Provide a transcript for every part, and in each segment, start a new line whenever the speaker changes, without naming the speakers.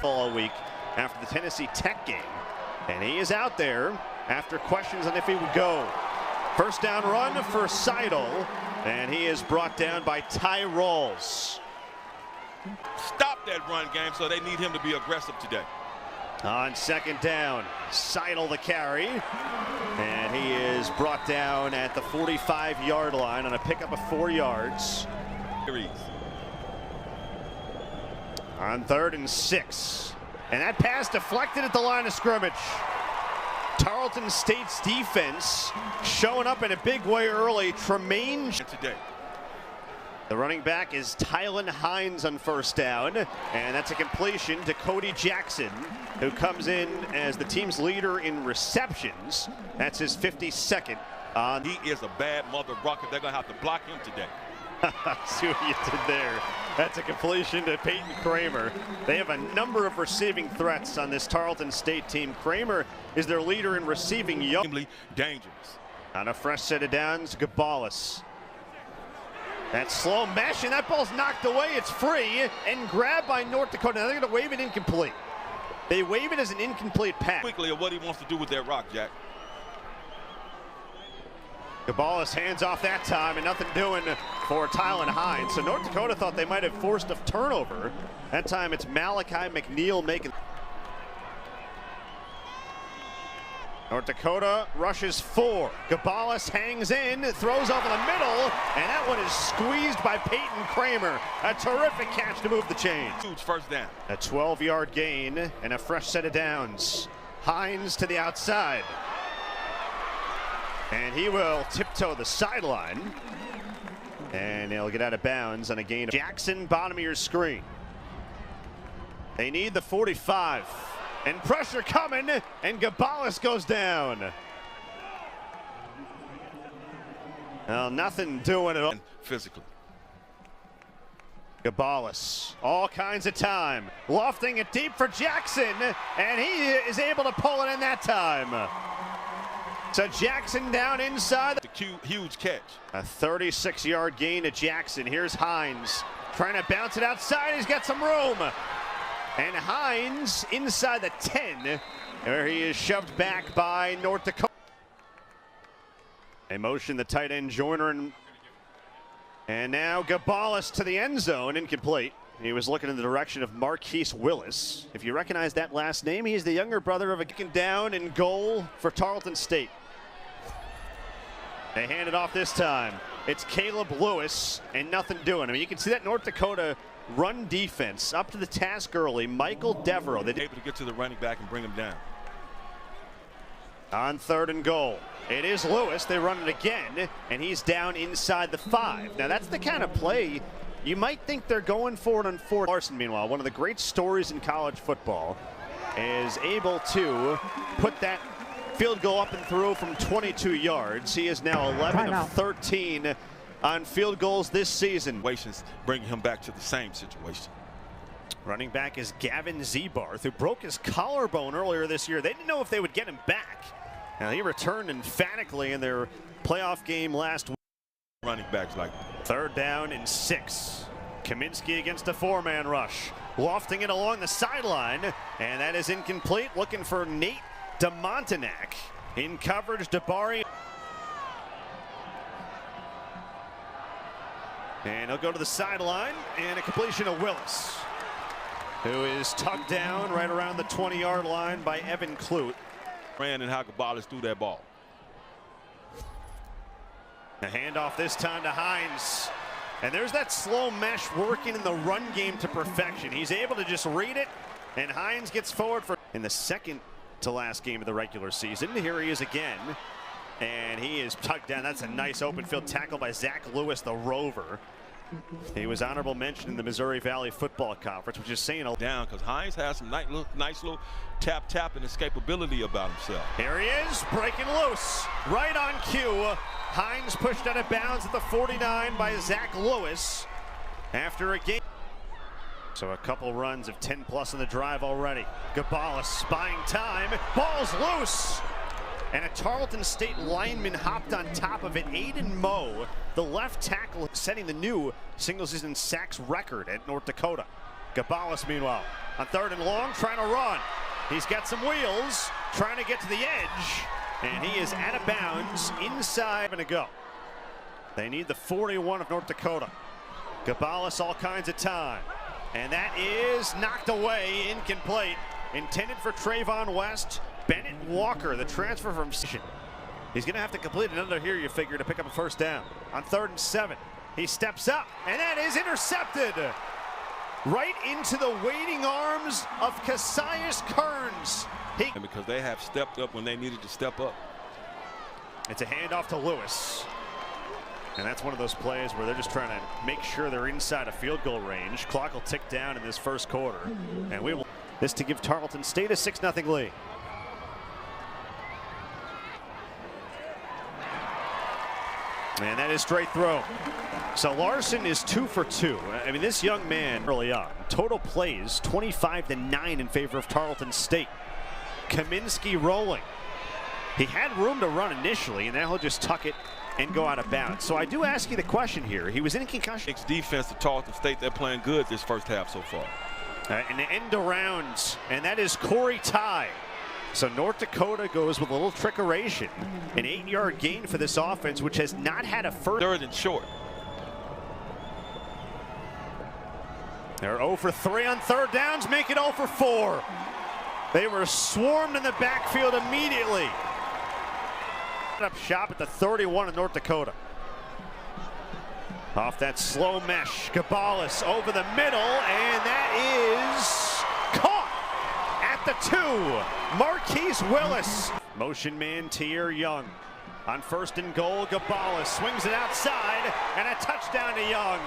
all week after the Tennessee Tech game. And he is out there after questions on if he would go. First down run for Seidel, and he is brought down by Ty Rawls.
Stop that run game, so they need him to be aggressive today.
On second down, Seidel the carry, and he is brought down at the 45-yard line on a pickup of 4 yards. On 3rd and 6, and that pass deflected at the line of scrimmage. Tarleton State's defense showing up in a big way early. Tremaine
today.
The running back is Tylen Hines on first down, and that's a completion to Cody Jackson, who comes in as the team's leader in receptions. That's his 52nd.
He is a bad mother rocker. They're going to have to block him today.
See what you did there. That's a completion to Peyton Kramer. They have a number of receiving threats on this Tarleton State team. Kramer is their leader in receiving.
Dangerous.
On a fresh set of downs, Gabalis. That slow mesh, and that ball's knocked away. It's free and grabbed by North Dakota. Now they're going to wave it incomplete. They wave it as an incomplete pass.
Quickly of what he wants to do with that rock, Jack.
Gabalis hands off that time, and nothing doing for Tylen Hines. So North Dakota thought they might have forced a turnover. That time it's Malachi McNeil making. North Dakota rushes 4. Gabalis hangs in, throws over the middle, and that one is squeezed by Peyton Kramer. A terrific catch to move the chains.
Huge first down.
A 12-yard gain and a fresh set of downs. Hines to the outside. And he will tiptoe the sideline. And he'll get out of bounds on a gain of Jackson, bottom of your screen. They need the 45. And pressure coming, and Gabalis goes down. Well, nothing doing at all.
Physically.
Gabalis, all kinds of time. Lofting it deep for Jackson, and he is able to pull it in that time. So Jackson down inside.
Huge catch.
A 36-yard gain to Jackson. Here's Hines trying to bounce it outside. He's got some room. And Hines inside the 10, where he is shoved back by North Dakota. They motion the tight end Joyner, and now Gabalis to the end zone, incomplete. He was looking in the direction of Marquise Willis. If you recognize that last name, he's the younger brother of a kicking down and goal for Tarleton State. They hand it off this time. It's Caleb Lewis, and nothing doing. I mean, you can see that North Dakota run defense up to the task early. Michael Devereaux. They
able to get to the running back and bring him down.
On 3rd and goal. It is Lewis. They run it again, and he's down inside the 5. Now, that's the kind of play you might think they're going for it on 4th. Larson, meanwhile, one of the great stories in college football, is able to put that field goal up and through from 22 yards. He is now 11 of 13 on field goals this season.
Bringing him back to the same situation.
Running back is Gavin Zebarth, who broke his collarbone earlier this year. They didn't know if they would get him back. Now he returned emphatically in their playoff game last week.
Running backs like that.
3rd down and 6. Kaminsky against a 4-man rush. Lofting it along the sideline, and that is incomplete. Looking for Nate DeMontenac. In coverage, Dabari. And he'll go to the sideline, and a completion of Willis, who is tugged down right around the 20-yard line by Evan Clute.
Ran and how Gabalis threw that ball.
A handoff this time to Hines. And there's that slow mesh working in the run game to perfection. He's able to just read it, and Hines gets forward for in the second to last game of the regular season. Here he is again. And he is tugged down. That's a nice open field tackle by Zach Lewis, the Rover. He was honorable mention in the Missouri Valley Football Conference, which is saying a
down because Hines has some nice little tap and escapability about himself.
Here he is, breaking loose, right on cue. Hines pushed out of bounds at the 49 by Zach Lewis after a game. So a couple runs of 10+ in the drive already. Gabalis buying time, ball's loose. And a Tarleton State lineman hopped on top of it. Aiden Moe, the left tackle, setting the new single-season sacks record at North Dakota. Gabalis, meanwhile, on 3rd and long, trying to run. He's got some wheels, trying to get to the edge, and he is out of bounds inside and to go. They need the 41 of North Dakota. Gabalis all kinds of time, and that is knocked away, incomplete. Intended for Trayvon West. Bennett Walker, the transfer from Station. He's going to have to complete another here, you figure, to pick up a first down. On 3rd and 7, he steps up, and that is intercepted. Right into the waiting arms of Cassius Kearns.
Because they have stepped up when they needed to step up.
It's a handoff to Lewis. And that's one of those plays where they're just trying to make sure they're inside a field goal range. Clock will tick down in this first quarter. And we will this to give Tarleton State a 6-0 lead. And that is straight throw. So Larson is 2 for 2. I mean, this young man early on. Total plays 25-9 in favor of Tarleton State. Kaminsky rolling. He had room to run initially, and now he'll just tuck it and go out of bounds. So I do ask you the question here. He was in concussion.
Defense of Tarleton State, they're playing good this first half so far.
An end around, and that is Corey Ty. So North Dakota goes with a little trickeration. An 8-yard gain for this offense, which has not had a first.
3rd and short.
They're 0 for 3 on 3rd downs, make it 0 for 4. They were swarmed in the backfield immediately. Up shop at the 31 of North Dakota. Off that slow mesh, Gabalis over the middle, and that is caught at the 2. Marquise Willis. Motion man Tier Young. On 1st and goal, Gabalis swings it outside, and a touchdown to Young.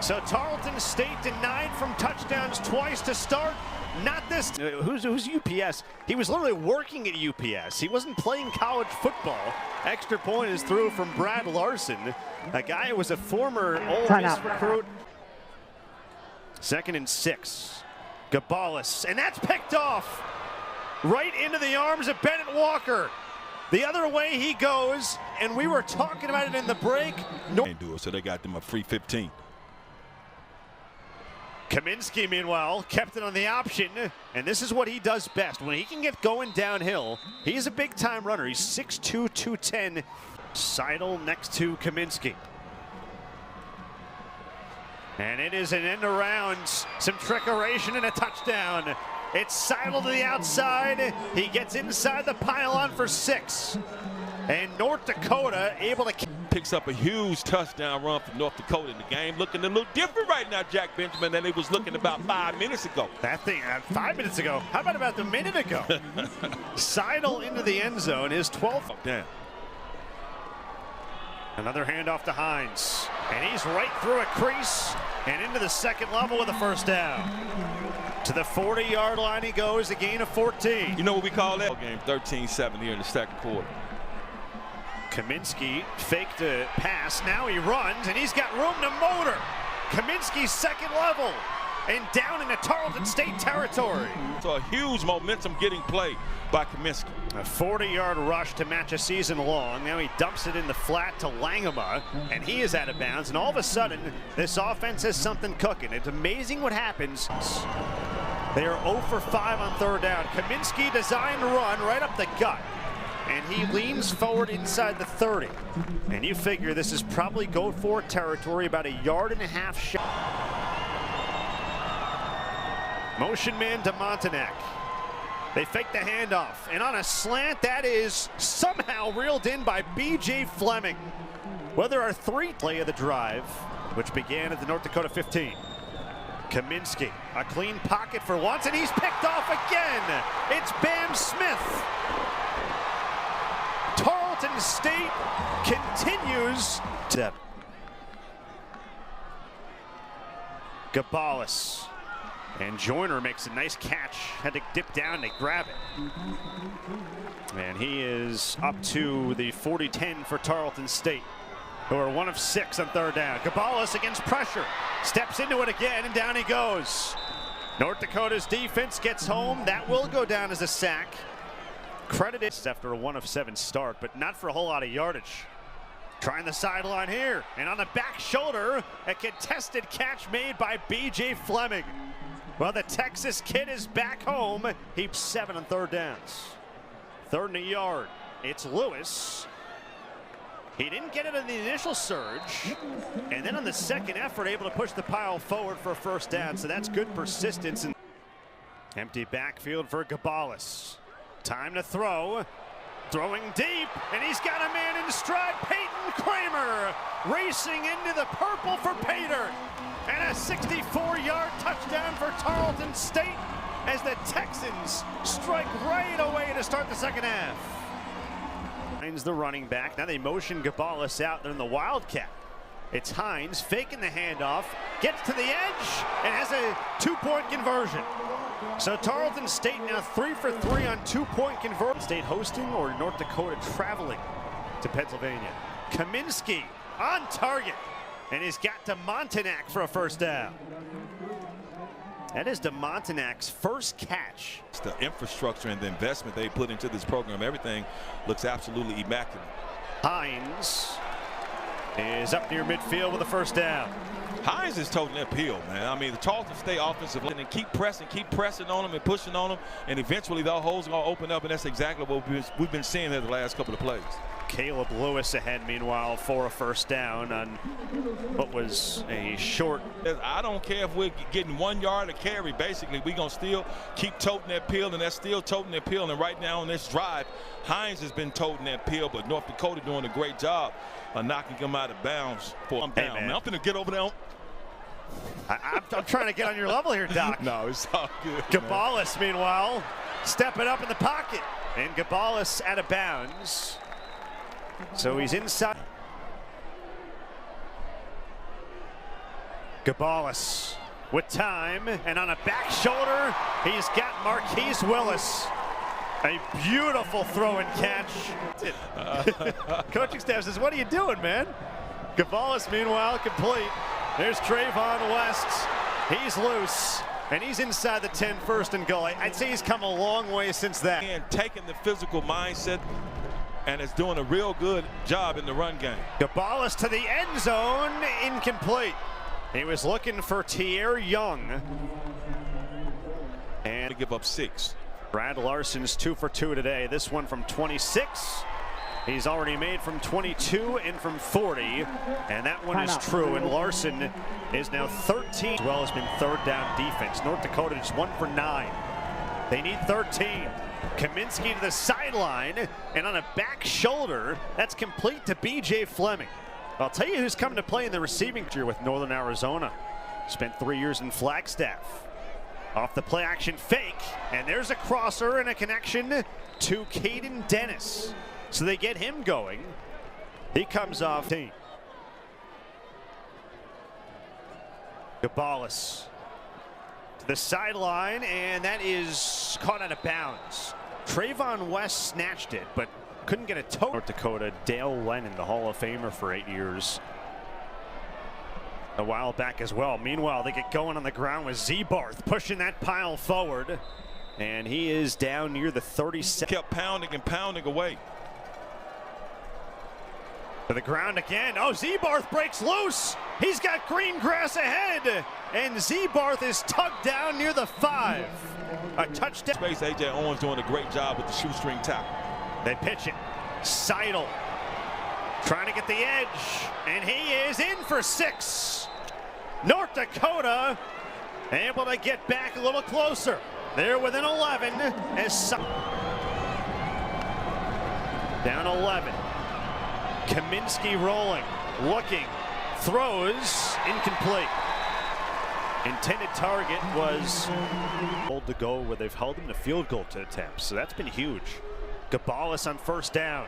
So Tarleton State denied from touchdowns twice to start. Not this. Who's UPS? He was literally working at UPS. He wasn't playing college football. Extra point is through from Brad Larson, a guy who was a former Ole Miss recruit. 2nd and 6. Gabalis, and that's picked off right into the arms of Bennett Walker. The other way he goes, and we were talking about it in the break.
Can't do it, so they got them a free 15.
Kaminsky, meanwhile, kept it on the option, and this is what he does best. When he can get going downhill, he's a big-time runner. He's 6'2", 210. Seidel next to Kaminsky. And it is an end around, some trickeration and a touchdown. It's Seidel to the outside. He gets inside the pylon for 6. And North Dakota able to
picks up a huge touchdown run from North Dakota in the game. Looking a little different right now, Jack Benjamin, than it was looking about 5 minutes ago.
That thing, 5 minutes ago. How about the minute ago? Seidel into the end zone, his 12th.
Damn.
Another handoff to Hines. And he's right through a crease and into the 2nd level with a first down. To the 40-yard line he goes, a gain of 14.
You know what we call that game? 13-7 here in the 2nd quarter.
Kaminsky faked a pass. Now he runs, and he's got room to motor. Kaminsky's 2nd level, and down into Tarleton State territory.
So a huge momentum getting played by Kaminsky.
A 40-yard rush to match a season long. Now he dumps it in the flat to Langema, and he is out of bounds. And all of a sudden, this offense has something cooking. It's amazing what happens. They are 0 for 5 on 3rd down. Kaminsky designed to run right up the gut. And he leans forward inside the 30. And you figure this is probably go for it territory, about 1.5 yard shot. Motion man to Montanak. They fake the handoff. And on a slant, that is somehow reeled in by B.J. Fleming. Well, there are 3 play of the drive, which began at the North Dakota 15. Kaminsky, a clean pocket for once, and he's picked off again. It's Bam Smith. Tarleton State continues to Gabalis, and Joyner makes a nice catch. Had to dip down to grab it, and he is up to the 40-10 for Tarleton State, who are 1 of 6 on 3rd down. Gabalis against pressure, steps into it again, and down he goes. North Dakota's defense gets home. That will go down as a sack. Credited after a 1 of 7 start, but not for a whole lot of yardage. Trying the sideline here, and on the back shoulder, a contested catch made by B.J. Fleming. Well, the Texas kid is back home. He's 7 on third downs. 3rd and a yard. It's Lewis. He didn't get it in the initial surge, and then on the second effort, able to push the pile forward for a first down, so that's good persistence. Empty backfield for Gabalis. Time to throw. Throwing deep, and he's got a man in stride. Peyton Kramer racing into the purple for Pater. And a 64-yard touchdown for Tarleton State as the Texans strike right away to start the second half. Hines the running back. Now they motion Gabalis out there in the Wildcat. It's Hines faking the handoff, gets to the edge, and has a 2-point conversion. So Tarleton State now 3 for 3 on 2-point conversion. State hosting or North Dakota traveling to Pennsylvania. Kaminsky on target, and he's got DeMontenac for a first down. That is DeMontenac's first catch.
It's the infrastructure and the investment they put into this program. Everything looks absolutely immaculate.
Hines is up near midfield with a first down.
Hines is toting that pill, man. I mean, the Tarleton State offensive line, and keep pressing on them and pushing on them, and eventually the holes are going to open up, and that's exactly what we've been seeing in the last couple of plays.
Caleb Lewis ahead, meanwhile, for a first down on what was a short.
I don't care if we're getting 1 yard a carry. Basically, we're going to still keep toting that pill, and that's still toting that pill. And right now on this drive, Hines has been toting that pill, but North Dakota doing a great job of knocking him out of bounds. I'm down. Man, I'm going to get over there.
I'm trying to get on your level here, Doc.
No, it's all good.
Gabalis, meanwhile, stepping up in the pocket. And Gabalis out of bounds. So he's inside. Gabalis with time, and on a back shoulder, he's got Marquise Willis. A beautiful throw and catch. Coaching staff says, what are you doing, man? Gabalis, meanwhile, complete. There's Trayvon West. He's loose, and he's inside the 10, first and goal. I'd say he's come a long way since that.
And taking the physical mindset, and is doing a real good job in the run game.
Gabalis to the end zone, incomplete. He was looking for Tier Young. And
to give up 6.
Brad Larson's 2 for 2 today. This one from 26. He's already made from 22 and from 40. And that one is true. And Larson is now 13. As well as been third down defense. North Dakota just 1 for 9. They need 13. Kaminsky to the sideline, and on a back shoulder, that's complete to B.J. Fleming. I'll tell you who's coming to play in the receiving tier with Northern Arizona. Spent 3 years in Flagstaff. Off the play action fake, and there's a crosser and a connection to Caden Dennis. So they get him going. He comes off team. Gabalis to the sideline, and that is caught out of bounds. Trayvon West snatched it, but couldn't get a toe. North Dakota, Dale Lennon, the Hall of Famer for 8 years. A while back as well. Meanwhile, they get going on the ground with Zebarth pushing that pile forward, and he is down near the 37.
Kept pounding and pounding away.
To the ground again. Oh, Zebarth breaks loose. He's got green grass ahead, and Zebarth is tugged down near the 5. A touchdown.
Space. A.J. Owens doing a great job with the shoestring tackle.
They pitch it. Seidel trying to get the edge, and he is in for 6. North Dakota able to get back a little closer. They're within 11 as down 11. Kaminsky rolling, looking, throws, incomplete. Intended target was hold to go where they've held him to field goal to attempts, so that's been huge. Gabalis on first down.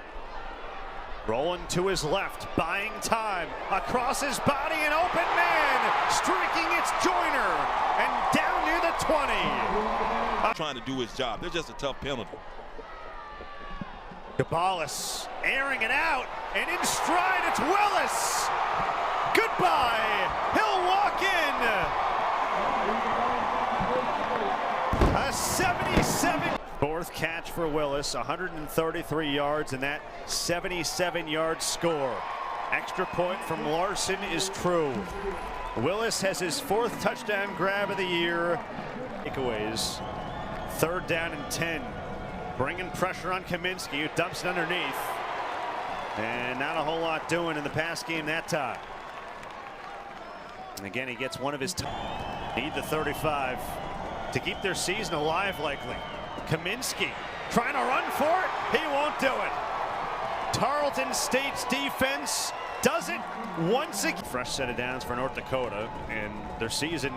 Rolling to his left, buying time. Across his body, an open man. Streaking, it's Joyner. And down near the 20.
Trying to do his job. They're just a tough penalty. Gabalis
airing it out. And in stride, it's Willis. Goodbye. He'll walk in. A 77. Fourth catch for Willis, 133 yards, and that 77-yard score. Extra point from Larson is true. Willis has his 4th touchdown grab of the year. Takeaways. 3rd down and 10. Bringing pressure on Kaminsky, who dumps it underneath. And not a whole lot doing in the pass game that time. And again, he gets one of his need the 35 to keep their season alive likely. Kaminsky trying to run for it. He won't do it. Tarleton State's defense does it once again. Fresh set of downs for North Dakota, and their season,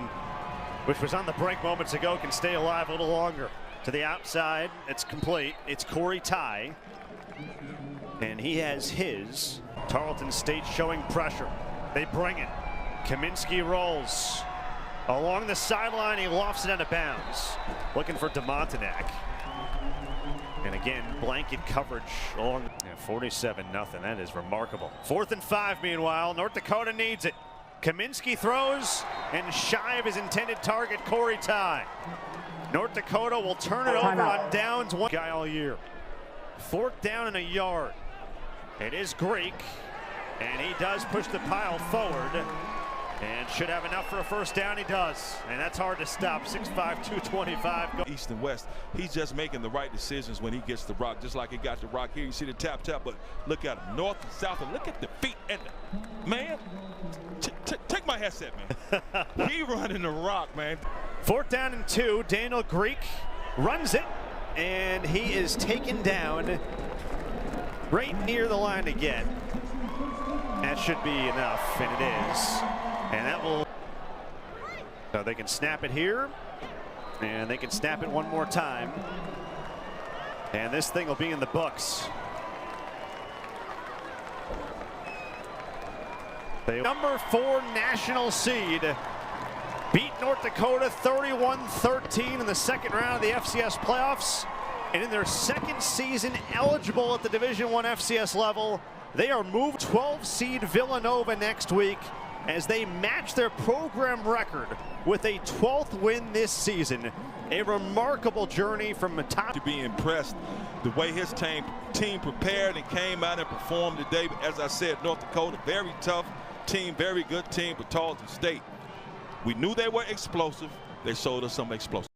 which was on the brink moments ago, can stay alive a little longer. To the outside, it's complete. It's Corey Ty, and he has his. Tarleton State showing pressure. They bring it. Kaminsky rolls along the sideline. He lofts it out of bounds. Looking for DeMontenac. And again, blanket coverage along 47-0. That is remarkable. 4th and 5, meanwhile. North Dakota needs it. Kaminsky throws, and shy of his intended target, Corey Ty. North Dakota will turn it over on downs. One guy all year. 4th down and a yard. It is Greek, and he does push the pile forward. And should have enough for a 1st down. He does. And that's hard to stop. 6'5", 225.
East and West, he's just making the right decisions when he gets the rock, just like he got the rock here. You see the tap, but look at him. North and south, and look at the feet. And man, take my headset, man. He running the rock, man.
4th down and 2. Daniel Greek runs it, and he is taken down right near the line again. That should be enough, and it is. And that will, so they can snap it here, and they can snap it one more time. And this thing will be in the books. The number 4 national seed beat North Dakota 31-13 in the 2nd round of the FCS playoffs. And in their 2nd season eligible at the Division I FCS level, they are moved 12 seed Villanova next week as they match their program record with a 12th win this season. A remarkable journey from the top.
To be impressed the way his team prepared and came out and performed today. But as I said, North Dakota, very tough team, very good team, but Tarleton State, we knew they were explosive. They showed us some explosive.